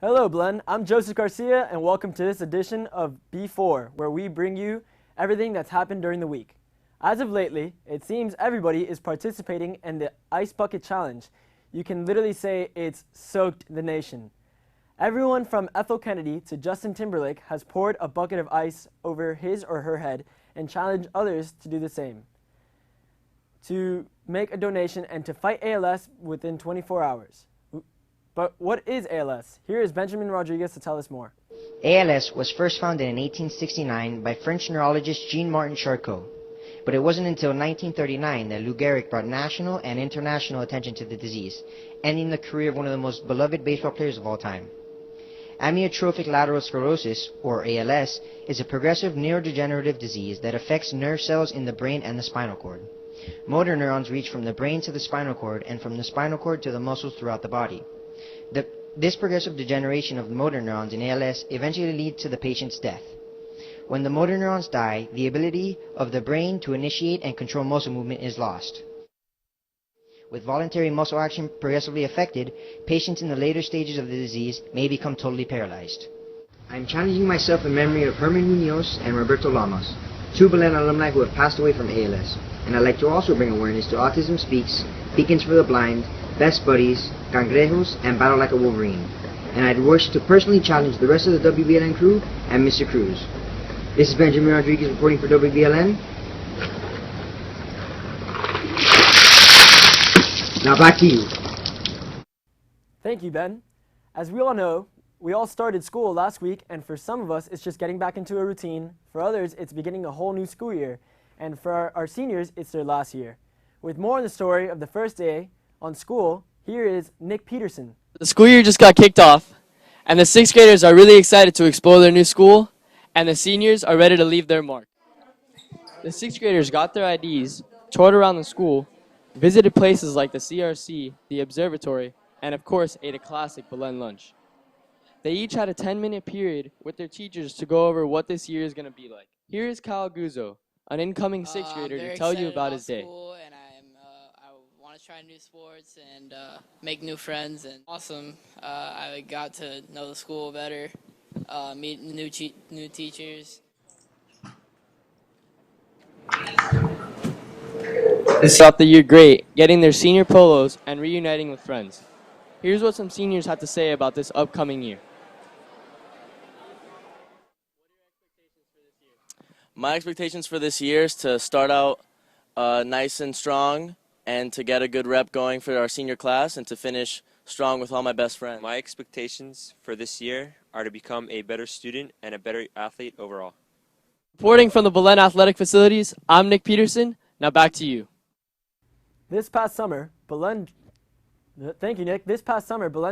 Hello, Belen. I'm Joseph Garcia, and welcome to this edition of B4, where we bring you everything that's happened during the week. As of lately, it seems everybody is participating in the Ice Bucket Challenge. You can literally say it's soaked the nation. Everyone from Ethel Kennedy to Justin Timberlake has poured a bucket of ice over his or her head and challenged others to do the same, to make a donation and to fight ALS within 24 hours. But what is ALS? Here is Benjamin Rodriguez to tell us more. ALS was first founded in 1869 by French neurologist Jean-Martin Charcot, but it wasn't until 1939 that Lou Gehrig brought national and international attention to the disease, ending the career of one of the most beloved baseball players of all time. Amyotrophic lateral sclerosis, or ALS, is a progressive neurodegenerative disease that affects nerve cells in the brain and the spinal cord. Motor neurons reach from the brain to the spinal cord and from the spinal cord to the muscles throughout the body. This progressive degeneration of the motor neurons in ALS eventually leads to the patient's death. When the motor neurons die, the ability of the brain to initiate and control muscle movement is lost. With voluntary muscle action progressively affected, patients in the later stages of the disease may become totally paralyzed. I am challenging myself in memory of Herman Munoz and Roberto Lamas, two Belen alumni who have passed away from ALS, and I'd like to also bring awareness to Autism Speaks, Beacons for the Blind, Best Buddies, Cangrejos, and Battle Like a Wolverine. And I'd wish to personally challenge the rest of the WBLN crew and Mr. Cruz. This is Benjamin Rodriguez reporting for WBLN. Now back to you. Thank you, Ben. As we all know, we all started school last week, and for some of us, it's just getting back into a routine. For others, it's beginning a whole new school year. And for our seniors, it's their last year. With more on the story of the first day on school, here is Nick Peterson. The school year just got kicked off, and the sixth graders are really excited to explore their new school, and the seniors are ready to leave their mark. The sixth graders got their IDs, toured around the school, visited places like the CRC, the observatory, and of course ate a classic Belen lunch. They each had a 10-minute period with their teachers to go over what this year is going to be like. Here is Kyle Guzzo, an incoming sixth grader, to tell you about his day. And I want to try new sports and make new friends, and awesome. I got to know the school better, meet new teachers. This throughout the year great, getting their senior polos and reuniting with friends. Here's what some seniors had to say about this upcoming year. My expectations for this year is to start out nice and strong and to get a good rep going for our senior class and to finish strong with all my best friends. My expectations for this year are to become a better student and a better athlete overall. Reporting from the Belen Athletic Facilities, I'm Nick Peterson. Now back to you. This past summer, Belen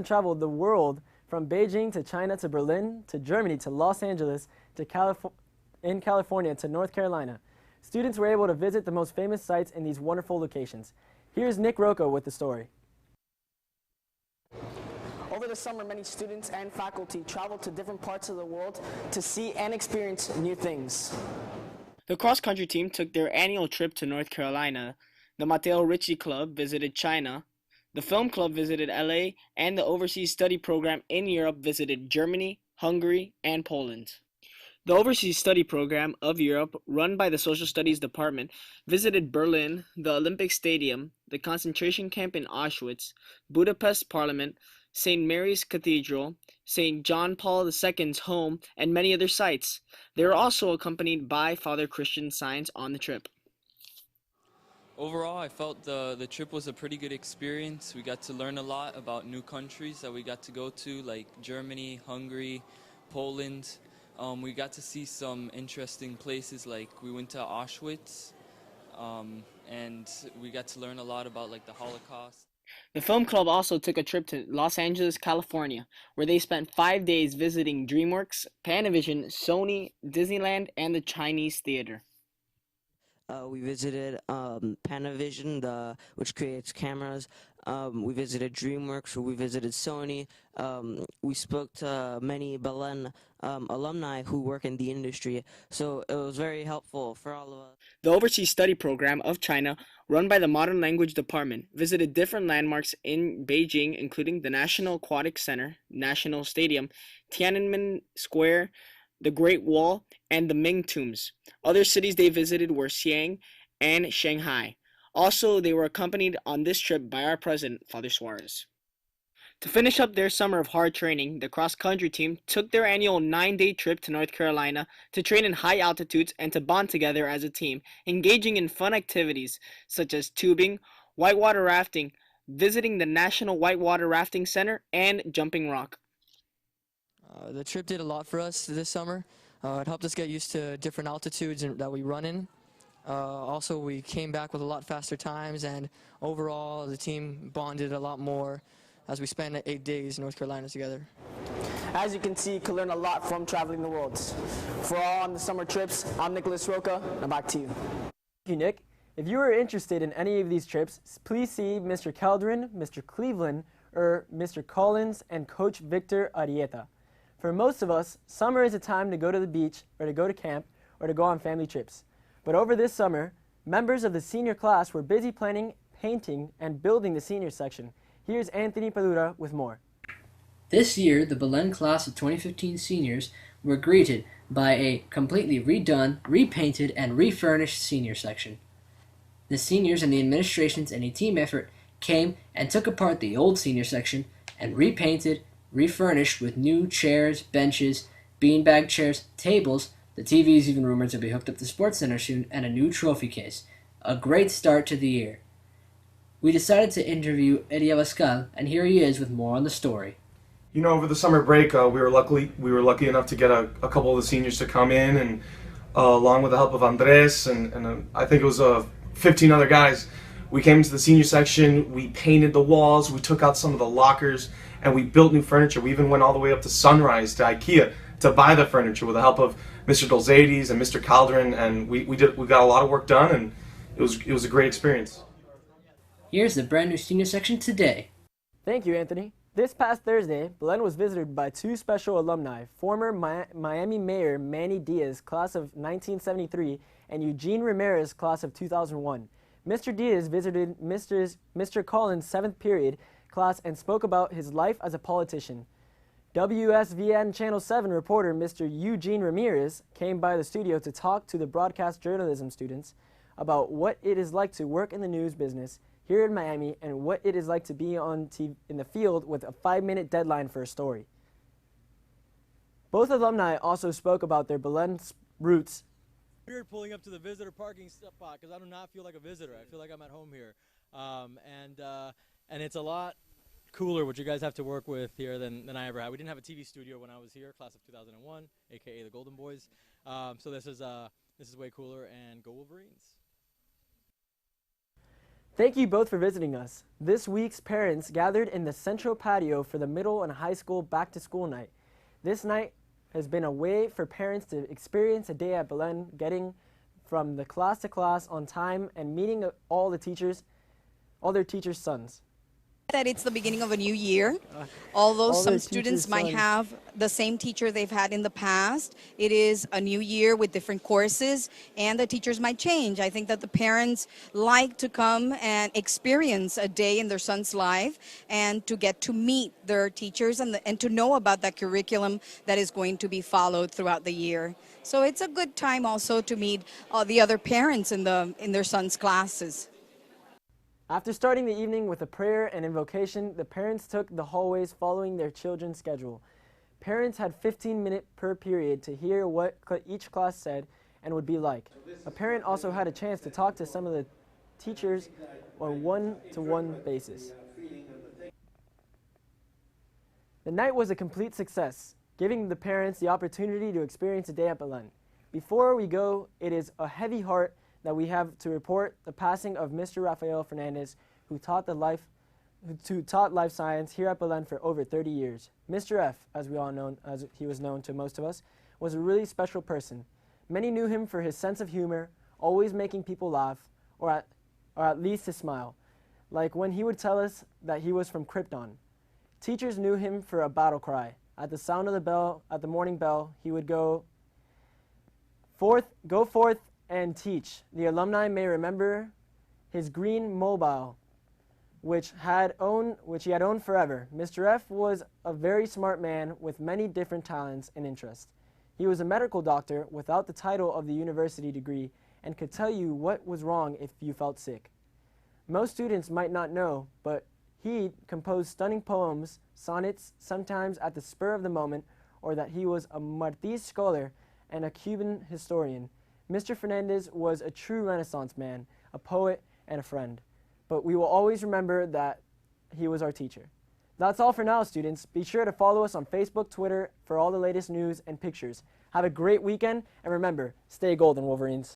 traveled the world from Beijing to China to Berlin to Germany to Los Angeles to California to North Carolina. Students were able to visit the most famous sites in these wonderful locations. Here's Nick Rocco with the story. Over the summer, many students and faculty traveled to different parts of the world to see and experience new things. The cross-country team took their annual trip to North Carolina. The Mateo Ricci Club visited China. The Film Club visited LA, and the Overseas Study Program in Europe visited Germany, Hungary, and Poland. The Overseas Study Program of Europe, run by the Social Studies Department, visited Berlin, the Olympic Stadium, the concentration camp in Auschwitz, Budapest Parliament, St. Mary's Cathedral, St. John Paul II's home, and many other sites. They were also accompanied by Father Christian Science on the trip. Overall, I felt the trip was a pretty good experience. We got to learn a lot about new countries that we got to go to, like Germany, Hungary, Poland. We got to see some interesting places, like we went to Auschwitz, and we got to learn a lot about like the Holocaust. The Film Club also took a trip to Los Angeles, California, where they spent 5 days visiting DreamWorks, Panavision, Sony, Disneyland, and the Chinese Theater. We visited Panavision, which creates cameras, We visited DreamWorks, we visited Sony. We spoke to many Belen alumni who work in the industry, so it was very helpful for all of us. The Overseas Study Program of China, run by the Modern Language Department, visited different landmarks in Beijing, including the National Aquatic Center, National Stadium, Tiananmen Square, the Great Wall, and the Ming Tombs. Other cities they visited were Xi'an and Shanghai. Also, they were accompanied on this trip by our president, Father Suarez. To finish up their summer of hard training, the cross-country team took their annual 9-day trip to North Carolina to train in high altitudes and to bond together as a team, engaging in fun activities such as tubing, whitewater rafting, visiting the National Whitewater Rafting Center, and jumping rock. The trip did a lot for us this summer. It helped us get used to different altitudes that we run in. Also, we came back with a lot faster times, and overall, the team bonded a lot more as we spent 8 days in North Carolina together. As you can see, you can learn a lot from traveling the world. For all on the summer trips, I'm Nicholas Roca. Now back to you. Thank you, Nick. If you are interested in any of these trips, please see Mr. Calderon, Mr. Cleveland, or Mr. Collins and Coach Victor Arieta. For most of us, summer is a time to go to the beach or to go to camp or to go on family trips. But over this summer, members of the senior class were busy planning, painting, and building the senior section. Here's Anthony Padura with more. This year, the Belen class of 2015 seniors were greeted by a completely redone, repainted, and refurnished senior section. The seniors and the administrations in a team effort came and took apart the old senior section and repainted, refurnished with new chairs, benches, beanbag chairs, tables. The TV is even rumored to be hooked up to Sports Center soon, and a new trophy case. A great start to the year. We decided to interview Eddie Abascal, and here he is with more on the story. You know, over the summer break, we were lucky enough to get a couple of the seniors to come in, and along with the help of Andres and I think it was 15 other guys, we came into the senior section. We painted the walls, we took out some of the lockers, and we built new furniture. We even went all the way up to Sunrise, to IKEA, to buy the furniture with the help of Mr. Dolzades and Mr. Calderon, and we got a lot of work done, and it was a great experience. Here's the brand new senior section today. Thank you, Anthony. This past Thursday, Belen was visited by two special alumni, former Miami Mayor Manny Diaz, class of 1973, and Eugene Ramirez, class of 2001. Mr. Diaz visited Mr. Collins' 7th period class and spoke about his life as a politician. WSVN Channel 7 reporter Mr. Eugene Ramirez came by the studio to talk to the broadcast journalism students about what it is like to work in the news business here in Miami and what it is like to be on TV in the field with a 5-minute deadline for a story. Both alumni also spoke about their Belen roots. Weird pulling up to the visitor parking spot because I do not feel like a visitor. I feel like I'm at home here, and it's a lot cooler what you guys have to work with here than I ever had. We didn't have a TV studio when I was here, class of 2001, aka the Golden Boys. So this is way cooler, and go Wolverines. Thank you both for visiting us. This week's parents gathered in the central patio for the middle and high school back-to-school night. This night has been a way for parents to experience a day at Belen, getting from the class to class on time and meeting all their teachers' sons. That it's the beginning of a new year. Although some students might sons. have the same teacher they've had in the past, it is a new year with different courses, and the teachers might change. I think that the parents like to come and experience a day in their son's life and to get to meet their teachers and to know about that curriculum that is going to be followed throughout the year. So it's a good time also to meet the other parents in their son's classes. After starting the evening with a prayer and invocation, the parents took the hallways following their children's schedule. Parents had 15 minutes per period to hear what each class said and would be like. A parent also had a chance to talk to some of the teachers on a one-to-one basis. The night was a complete success, giving the parents the opportunity to experience a day at Belen. Before we go, it is a heavy heart that we have to report the passing of Mr. Rafael Fernandez, who taught life science here at Belen for over 30 years. Mr. F, as he was known to most of us, was a really special person. Many knew him for his sense of humor, always making people laugh, or at least to smile. like when he would tell us that he was from Krypton. Teachers knew him for a battle cry. At the sound of the bell, at the morning bell, he would go forth and teach. The alumni may remember his green mobile, which he had owned forever. Mr. F was a very smart man with many different talents and interests. He was a medical doctor without the title of the university degree and could tell you what was wrong if you felt sick. Most students might not know, but he composed stunning poems, sonnets, sometimes at the spur of the moment, or that he was a Martí scholar and a Cuban historian. Mr. Fernandez was a true Renaissance man, a poet, and a friend. But we will always remember that he was our teacher. That's all for now, students. Be sure to follow us on Facebook, Twitter for all the latest news and pictures. Have a great weekend, and remember, stay golden, Wolverines.